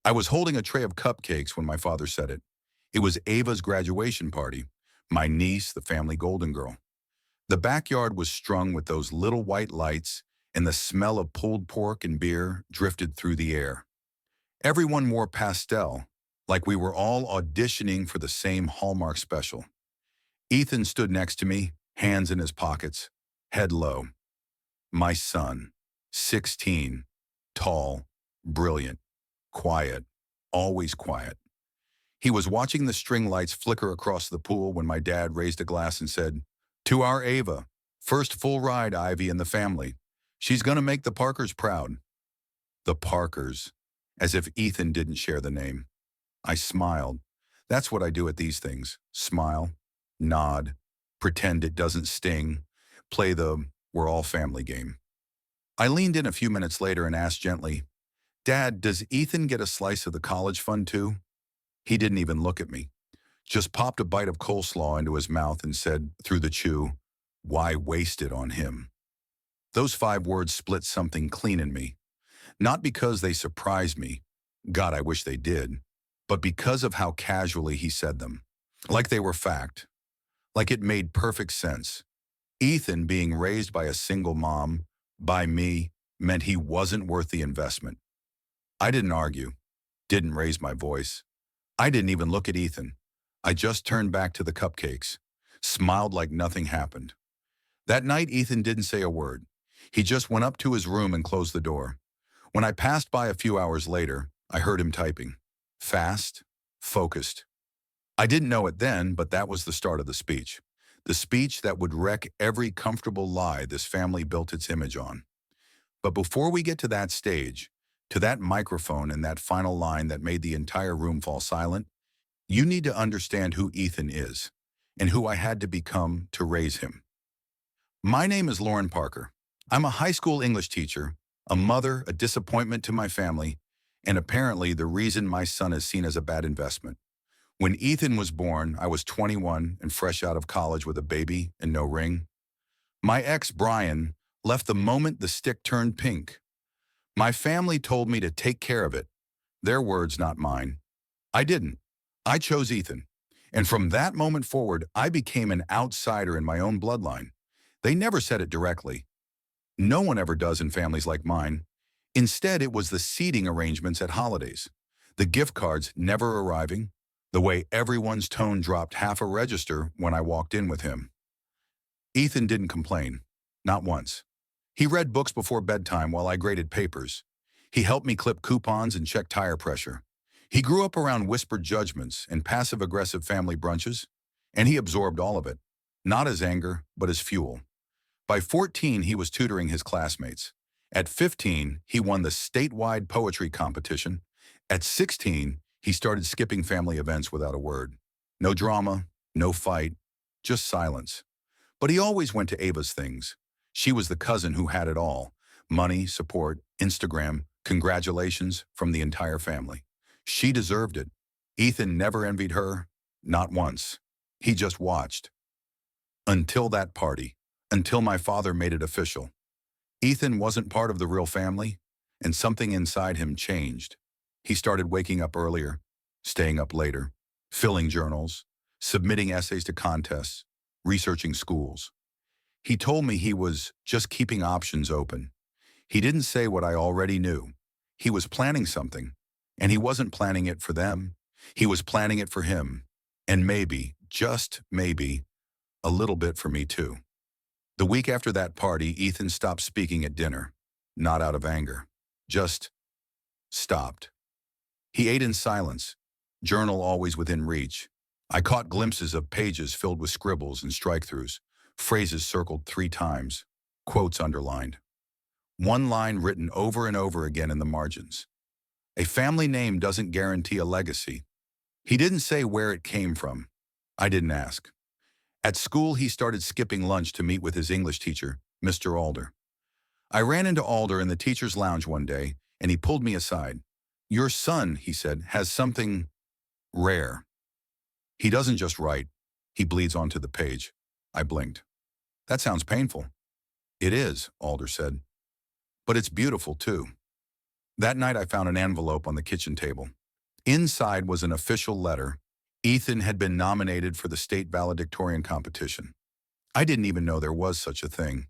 I was holding a tray of cupcakes when my father said it. It was Ava's graduation party, my niece, the family golden girl. The backyard was strung with those little white lights, and the smell of pulled pork and beer drifted through the air. Everyone wore pastel, like we were all auditioning for the same Hallmark special. Ethan stood next to me, hands in his pockets, head low. My son, 16, tall, brilliant, quiet, always quiet. He was watching the string lights flicker across the pool when my dad raised a glass and said, "To our Ava, first full ride Ivy and the family. She's gonna make the Parkers proud." The Parkers, as if Ethan didn't share the name. I smiled. That's what I do at these things. Smile, nod, pretend it doesn't sting, play the we're all family game. I leaned in a few minutes later and asked gently, "Dad, does Ethan get a slice of the college fund too?" He didn't even look at me, just popped a bite of coleslaw into his mouth and said, through the chew, "Why waste it on him?" Those 5 words split something clean in me, not because they surprised me, God, I wish they did, but because of how casually he said them, like they were fact, like it made perfect sense. Ethan being raised by a single mom, by me, meant he wasn't worth the investment. I didn't argue, didn't raise my voice. I didn't even look at Ethan. I just turned back to the cupcakes, smiled like nothing happened. That night, Ethan didn't say a word. He just went up to his room and closed the door. When I passed by a few hours later, I heard him typing. Fast, focused. I didn't know it then, but that was the start of the speech. The speech that would wreck every comfortable lie this family built its image on. But before we get to that stage, to that microphone and that final line that made the entire room fall silent, you need to understand who Ethan is and who I had to become to raise him. My name is Lauren Parker. I'm a high school English teacher, a mother, a disappointment to my family, and apparently the reason my son is seen as a bad investment. When Ethan was born, I was 21 and fresh out of college with a baby and no ring. My ex, Brian, left the moment the stick turned pink. My family told me to take care of it. Their words, not mine. I didn't. I chose Ethan. And from that moment forward, I became an outsider in my own bloodline. They never said it directly. No one ever does in families like mine. Instead, it was the seating arrangements at holidays, the gift cards never arriving, the way everyone's tone dropped half a register when I walked in with him. Ethan didn't complain, not once. He read books before bedtime while I graded papers. He helped me clip coupons and check tire pressure. He grew up around whispered judgments and passive-aggressive family brunches, and he absorbed all of it, not as anger, but as fuel. By 14, he was tutoring his classmates. At 15, he won the statewide poetry competition. At 16, he started skipping family events without a word. No drama, no fight, just silence. But he always went to Ava's things. She was the cousin who had it all. Money, support, Instagram, congratulations from the entire family. She deserved it. Ethan never envied her, not once. He just watched. Until that party, until my father made it official. Ethan wasn't part of the real family, and something inside him changed. He started waking up earlier, staying up later, filling journals, submitting essays to contests, researching schools. He told me he was just keeping options open. He didn't say what I already knew. He was planning something, and he wasn't planning it for them. He was planning it for him, and maybe, just maybe, a little bit for me too. The week after that party, Ethan stopped speaking at dinner, not out of anger, just stopped. He ate in silence, journal always within reach. I caught glimpses of pages filled with scribbles and strike-throughs, phrases circled 3 times, quotes underlined. One line written over and over again in the margins. A family name doesn't guarantee a legacy. He didn't say where it came from. I didn't ask. At school, he started skipping lunch to meet with his English teacher, Mr. Alder. I ran into Alder in the teacher's lounge one day, and he pulled me aside. "Your son," he said, "has something rare. He doesn't just write, he bleeds onto the page." I blinked. "That sounds painful." "It is," Alder said. "But it's beautiful, too." That night I found an envelope on the kitchen table. Inside was an official letter. Ethan had been nominated for the state valedictorian competition. I didn't even know there was such a thing.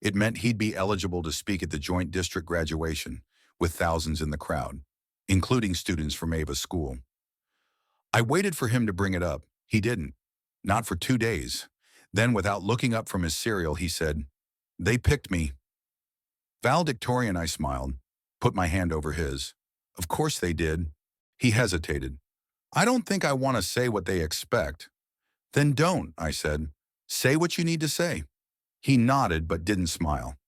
It meant he'd be eligible to speak at the joint district graduation, with thousands in the crowd, including students from Ava's school. I waited for him to bring it up. He didn't. Not for 2 days. Then, without looking up from his cereal, he said, "They picked me." Valedictorian, I smiled, put my hand over his. Of course they did. He hesitated. I don't think I want to say what they expect. Then don't, I said. Say what you need to say. He nodded but didn't smile.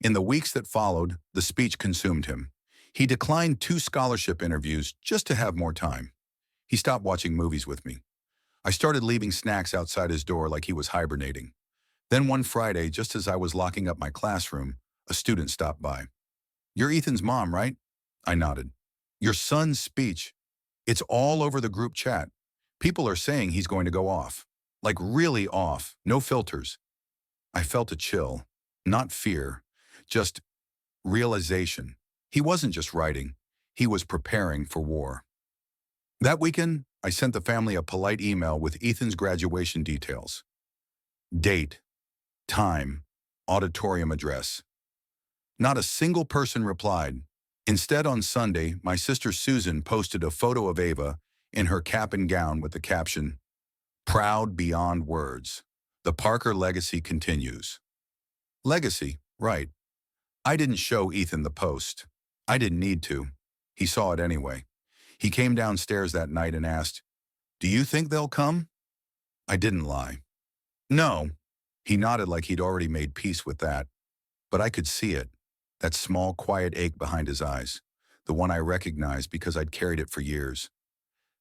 In the weeks that followed, the speech consumed him. He declined 2 scholarship interviews just to have more time. He stopped watching movies with me. I started leaving snacks outside his door like he was hibernating. Then one Friday, just as I was locking up my classroom, a student stopped by. "You're Ethan's mom, right?" I nodded. "Your son's speech. It's all over the group chat. People are saying he's going to go off. Like really off, no filters." I felt a chill, not fear, just realization. He wasn't just writing. He was preparing for war. That weekend, I sent the family a polite email with Ethan's graduation details. Date, time, auditorium address. Not a single person replied. Instead, on Sunday, my sister Susan posted a photo of Ava in her cap and gown with the caption, "Proud beyond words. The Parker legacy continues." Legacy, right. I didn't show Ethan the post. I didn't need to. He saw it anyway. He came downstairs that night and asked, "Do you think they'll come?" I didn't lie. "No." He nodded like he'd already made peace with that. But I could see it, that small, quiet ache behind his eyes, the one I recognized because I'd carried it for years.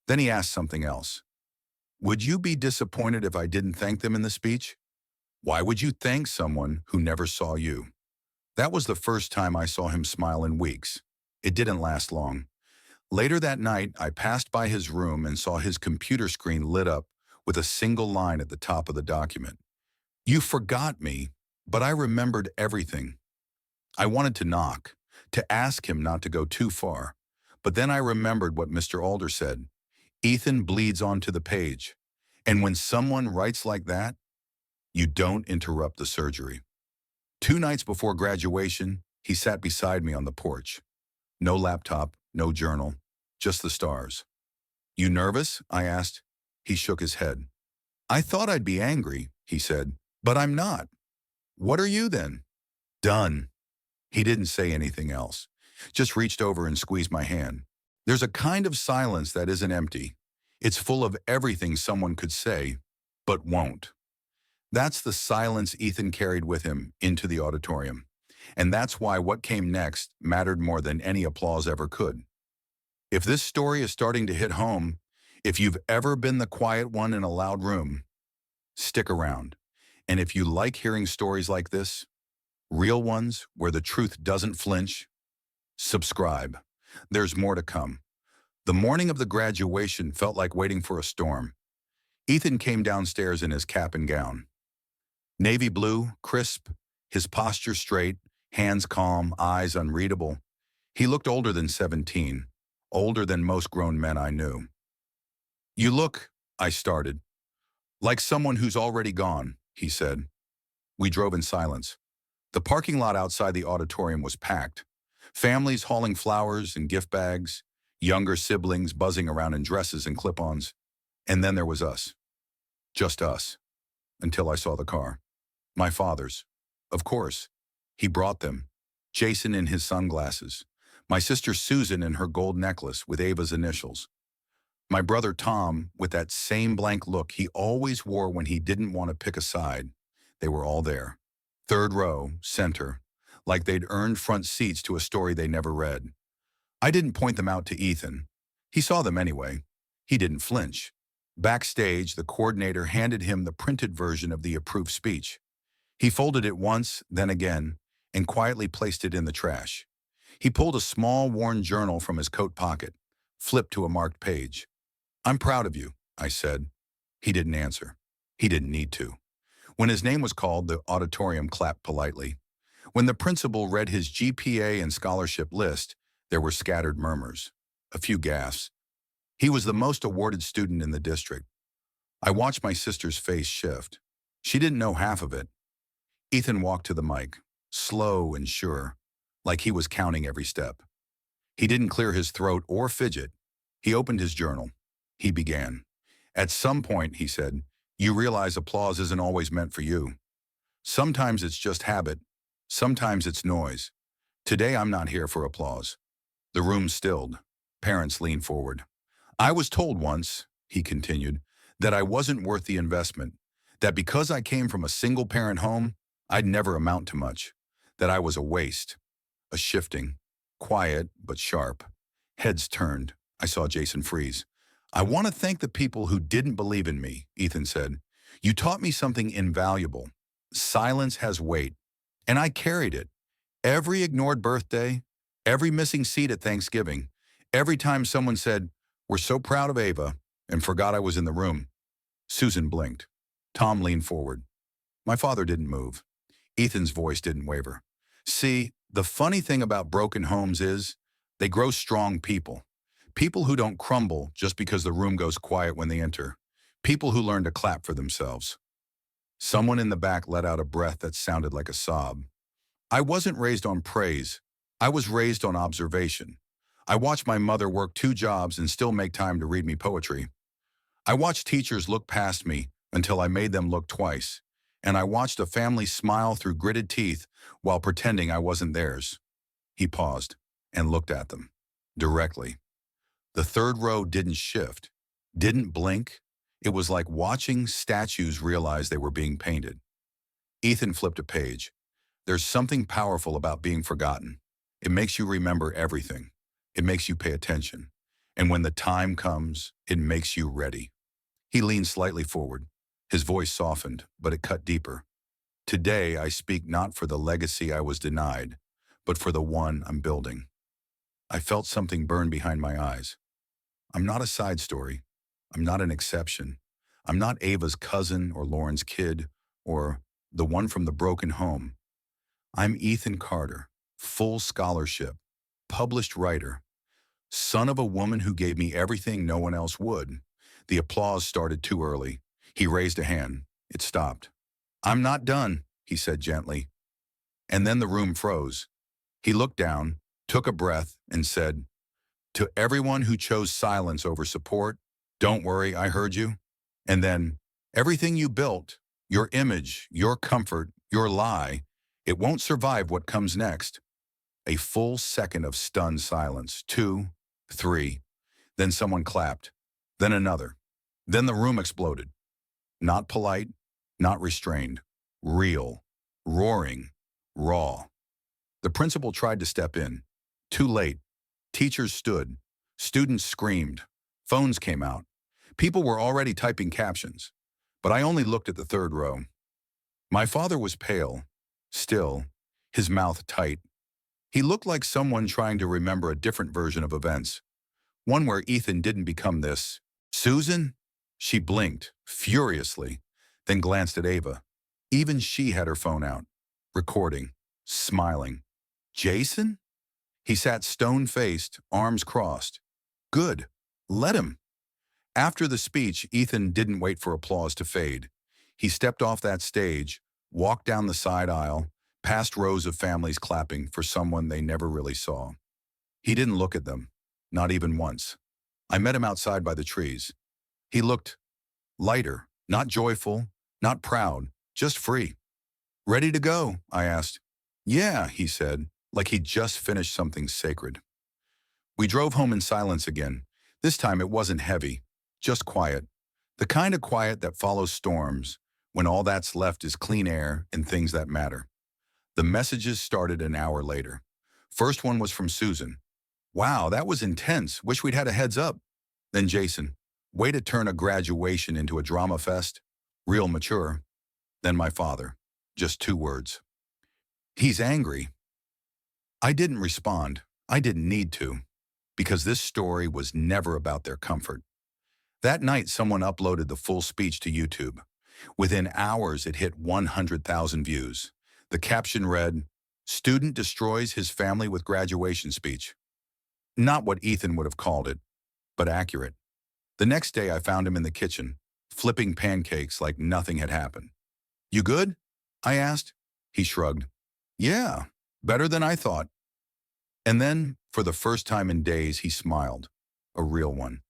Then he asked something else. "Would you be disappointed if I didn't thank them in the speech? Why would you thank someone who never saw you?" That was the first time I saw him smile in weeks. It didn't last long. Later that night, I passed by his room and saw his computer screen lit up with a single line at the top of the document. "You forgot me, but I remembered everything." I wanted to knock, to ask him not to go too far. But then I remembered what Mr. Alder said. Ethan bleeds onto the page. And when someone writes like that, you don't interrupt the surgery. 2 nights before graduation, he sat beside me on the porch. No laptop, no journal, just the stars. "You nervous?" I asked. He shook his head. "I thought I'd be angry," he said, "but I'm not." "What are you then?" "Done." He didn't say anything else, just reached over and squeezed my hand. There's a kind of silence that isn't empty. It's full of everything someone could say, but won't. That's the silence Ethan carried with him into the auditorium. And that's why what came next mattered more than any applause ever could. If this story is starting to hit home, if you've ever been the quiet one in a loud room, stick around. And if you like hearing stories like this, real ones where the truth doesn't flinch, subscribe. There's more to come. The morning of the graduation felt like waiting for a storm. Ethan came downstairs in his cap and gown. Navy blue, crisp, his posture straight, hands calm, eyes unreadable. He looked older than 17, older than most grown men I knew. "You look," I started. "Like someone who's already gone," he said. We drove in silence. The parking lot outside the auditorium was packed. Families hauling flowers and gift bags, younger siblings buzzing around in dresses and clip-ons. And then there was us. Just us. Until I saw the car. My father's. Of course. He brought them. Jason in his sunglasses. My sister Susan in her gold necklace with Ava's initials. My brother Tom with that same blank look he always wore when he didn't want to pick a side. They were all there. 3rd row, center. Like they'd earned front seats to a story they never read. I didn't point them out to Ethan. He saw them anyway. He didn't flinch. Backstage, the coordinator handed him the printed version of the approved speech. He folded it once, then again, and quietly placed it in the trash. He pulled a small, worn journal from his coat pocket, flipped to a marked page. "I'm proud of you," I said. He didn't answer. He didn't need to. When his name was called, the auditorium clapped politely. When the principal read his GPA and scholarship list, There were scattered murmurs, a few gasps. He was the most awarded student in the district. I watched my sister's face shift. She didn't know half of it. Ethan walked to the mic, slow and sure, like he was counting every step. He didn't clear his throat or fidget. He opened his journal. He began. At some point, he said, you realize applause isn't always meant for you. Sometimes it's just habit. Sometimes it's noise. Today, I'm not here for applause. The room stilled. Parents leaned forward. I was told once, he continued, that I wasn't worth the investment, that because I came from a single-parent home, I'd never amount to much, that I was a waste, a shifting, quiet but sharp. Heads turned. I saw Jason freeze. I want to thank the people who didn't believe in me, Ethan said. You taught me something invaluable. Silence has weight, and I carried it. Every ignored birthday, every missing seat at Thanksgiving, every time someone said, we're so proud of Ava, and forgot I was in the room. Susan blinked. Tom leaned forward. My father didn't move. Ethan's voice didn't waver. See, the funny thing about broken homes is they grow strong people. People who don't crumble just because the room goes quiet when they enter. People who learn to clap for themselves. Someone in the back let out a breath that sounded like a sob. I wasn't raised on praise. I was raised on observation. I watched my mother work 2 jobs and still make time to read me poetry. I watched teachers look past me until I made them look twice. And I watched a family smile through gritted teeth while pretending I wasn't theirs. He paused and looked at them, directly. The third row didn't shift, didn't blink. It was like watching statues realize they were being painted. Ethan flipped a page. There's something powerful about being forgotten. It makes you remember everything. It makes you pay attention. And when the time comes, it makes you ready. He leaned slightly forward. His voice softened, but it cut deeper. Today, I speak not for the legacy I was denied, but for the one I'm building. I felt something burn behind my eyes. I'm not a side story. I'm not an exception. I'm not Ava's cousin or Lauren's kid or the one from the broken home. I'm Ethan Carter, full scholarship, published writer, son of a woman who gave me everything no one else would. The applause started too early. He raised a hand. It stopped. I'm not done, he said gently. And then the room froze. He looked down, took a breath, and said, to everyone who chose silence over support, don't worry, I heard you. And then, everything you built, your image, your comfort, your lie, it won't survive what comes next. A full second of stunned silence. 2, 3. Then someone clapped. Then another. Then the room exploded. Not polite, not restrained. Real. Roaring. Raw. The principal tried to step in. Too late. Teachers stood. Students screamed. Phones came out. People were already typing captions. But I only looked at the third row. My father was pale, still, his mouth tight. He looked like someone trying to remember a different version of events. One where Ethan didn't become this. Susan? She blinked, furiously, then glanced at Ava. Even she had her phone out, recording, smiling. Jason? He sat stone-faced, arms crossed. Good. Let him. After the speech, Ethan didn't wait for applause to fade. He stepped off that stage, walked down the side aisle, past rows of families clapping for someone they never really saw. He didn't look at them, not even once. I met him outside by the trees. He looked lighter, not joyful, not proud, just free. Ready to go? I asked. Yeah, he said, like he'd just finished something sacred. We drove home in silence again. This time it wasn't heavy, just quiet. The kind of quiet that follows storms, when all that's left is clean air and things that matter. The messages started an hour later. First one was from Susan. Wow, that was intense. Wish we'd had a heads up. Then Jason. Way to turn a graduation into a drama fest. Real mature. Then my father. Just 2 words. He's angry. I didn't respond. I didn't need to. Because this story was never about their comfort. That night, someone uploaded the full speech to YouTube. Within hours, it hit 100,000 views. The caption read, "Student destroys his family with graduation speech." Not what Ethan would have called it, but accurate. The next day I found him in the kitchen, flipping pancakes like nothing had happened. "You good?" I asked. He shrugged. "Yeah, better than I thought." And then, for the first time in days, he smiled. A real one.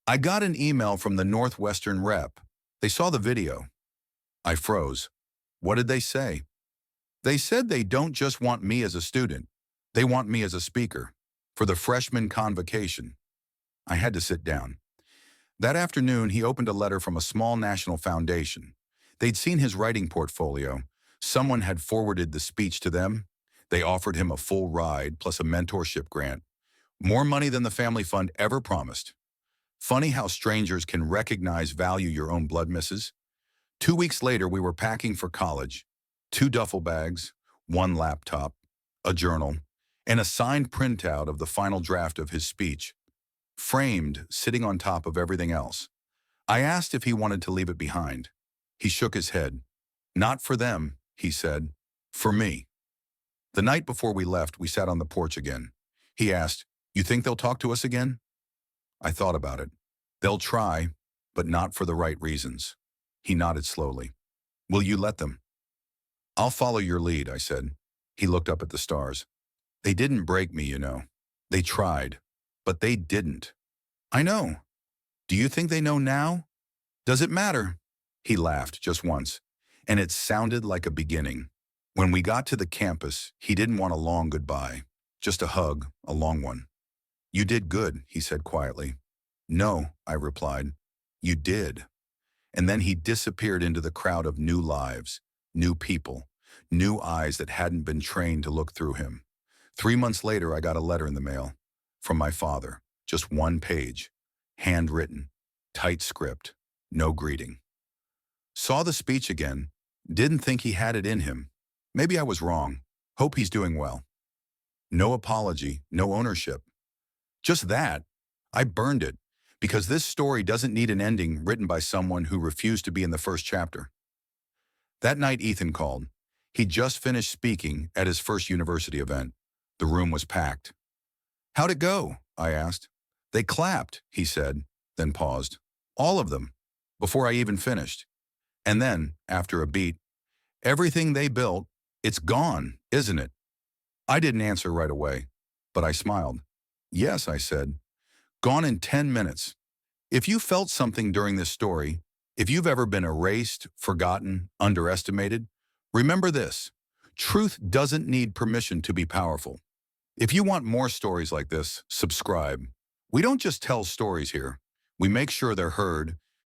"I got an email from the Northwestern rep. They saw the video." I froze. "What did they say?" "They said they don't just want me as a student. They want me as a speaker for the freshman convocation." I had to sit down. That afternoon, he opened a letter from a small national foundation. They'd seen his writing portfolio. Someone had forwarded the speech to them. They offered him a full ride plus a mentorship grant. More money than the family fund ever promised. Funny how strangers can recognize value your own blood misses. 2 weeks later, we were packing for college. 2 duffel bags, 1 laptop, a journal, and a signed printout of the final draft of his speech, framed, sitting on top of everything else. I asked if he wanted to leave it behind. He shook his head. "Not for them," he said. "For me." The night before we left, we sat on the porch again. He asked, "You think they'll talk to us again?" I thought about it. "They'll try, but not for the right reasons." He nodded slowly. "Will you let them?" "I'll follow your lead," I said. He looked up at the stars. "They didn't break me, you know. They tried, but they didn't." "I know. Do you think they know now? Does it matter?" He laughed just once, and it sounded like a beginning. When we got to the campus, he didn't want a long goodbye, just a hug, a long one. "You did good," he said quietly. "No," I replied. "You did." And then he disappeared into the crowd of new lives, new people, new eyes that hadn't been trained to look through him. 3 months later, I got a letter in the mail from my father, just 1 page, handwritten, tight script, no greeting. Saw the speech again, didn't think he had it in him. Maybe I was wrong. Hope he's doing well. No apology, no ownership. Just that. I burned it, because this story doesn't need an ending written by someone who refused to be in the first chapter. That night Ethan called. He'd just finished speaking at his first university event. The room was packed. "How'd it go?" I asked. "They clapped," he said, then paused. "All of them," before I even finished. And then, after a beat, "Everything they built, it's gone, isn't it?" I didn't answer right away, but I smiled. "Yes," I said. "Gone in 10 minutes. If you felt something during this story, if you've ever been erased, forgotten, underestimated, remember this: truth doesn't need permission to be powerful." If you want more stories like this, subscribe. We don't just tell stories here. We make sure they're heard,